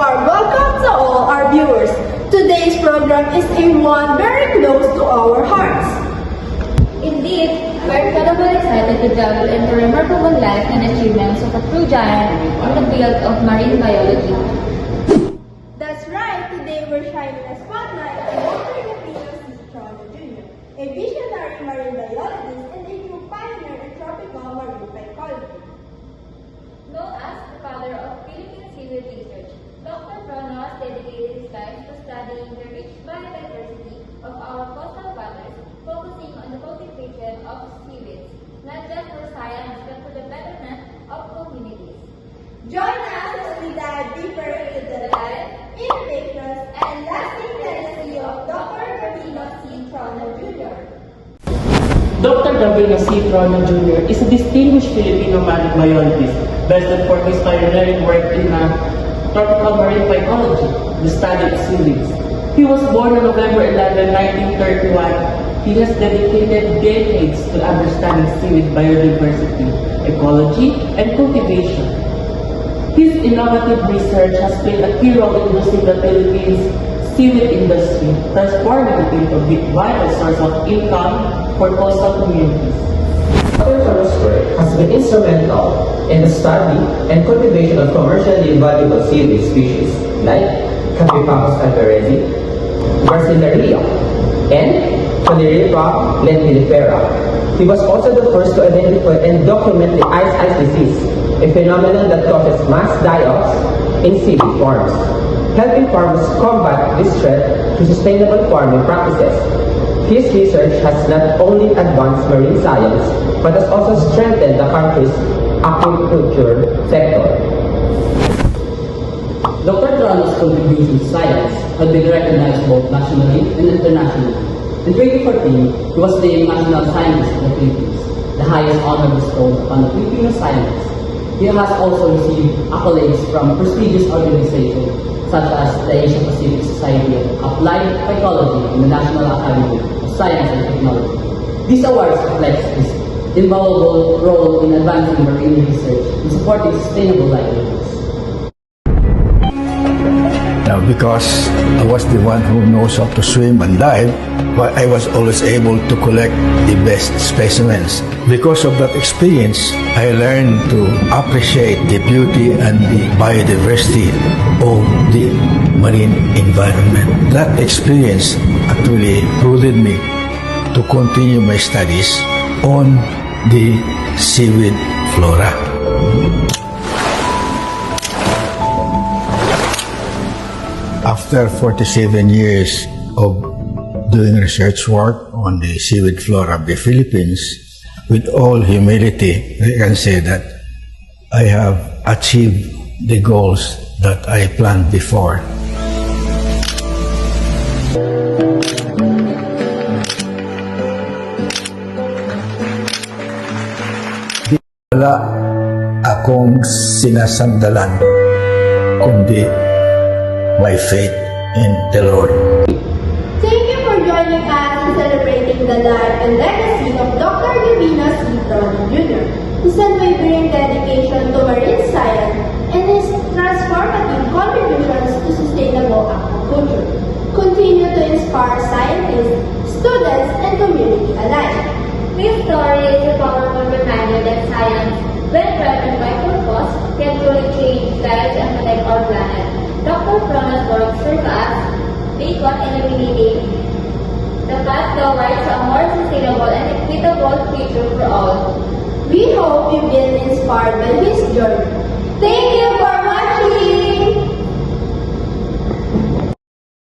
warm welcome to all our viewers. Today's program is a one very close to our hearts. Indeed, we're incredibly excited to delve into the remarkable life and achievements of a true giant in the field of marine biology. That's right, today we're shining a spotlight on Dr. Gabino C. Trono Jr., a visionary marine biologist and a true pioneer in tropical marine psychology. Known as the father of Philippine seaweed research, Dr. Trono has dedicated his life to studying the rich biodiversity of our coastal waters, focusing on the cultivation of seaweeds, not just for science but for the betterment of communities. Join us as we dive deeper into the life, innovations, and lasting legacy of Dr. Gabino C. Trono Jr. Dr. Gabino C. Trono Jr. is a distinguished Filipino marine biologist, best known for his pioneering work in tropical marine psychology, the study of seaweeds. He was born on November 11, 1931. He has dedicated decades to understanding seaweed biodiversity, ecology, and cultivation. His innovative research has played a key role in boosting the Philippines' seaweed industry, transforming it into a vital source of income for coastal communities. Dr. Trono's work has been instrumental in the study and cultivation of commercially valuable seaweed species like Caphipagus alvarezi, Garcilaria, and Phalaenoptera lentilifera. He was also the first to identify and document the ice disease, a phenomenon that causes mass die-offs in seaweed farms, helping farmers combat this threat through sustainable farming practices. His research has not only advanced marine science, but has also strengthened the country's aquaculture sector. Dr. Trono's contributions to science have been recognized both nationally and internationally. In 2014, he was named National Scientist of the Philippines, the highest honor bestowed upon the Filipino scientists. He has also received accolades from prestigious organizations such as the Asia Pacific Society of Applied Psychology and the National Academy of Science and Technology. These awards reflect his invaluable role in advancing marine research and supporting sustainable livelihoods. Now, because I was the one who knows how to swim and dive, I was always able to collect the best specimens. Because of that experience, I learned to appreciate the beauty and the biodiversity of the marine environment. That experience actually prodded me to continue my studies on the seaweed flora. After 47 years of doing research work on the seaweed flora of the Philippines, with all humility, I can say that I have achieved the goals that I planned before. Wala akong sinasandalan, kundi my faith in the Lord. Thank you for joining us in celebrating the life and legacy of Dr. Gabino C. Trono Jr., whose unwavering dedication to marine science and his transformative contributions to sustainable aquaculture continue to inspire scientists, students, and community alike. This story is a powerful reminder that science, when driven by purpose, can truly change lives and protect our planet. Dr. Trono's work serves as beacon illuminating the path towards a more sustainable and equitable future for all. We hope you've been inspired by his journey. Thank you for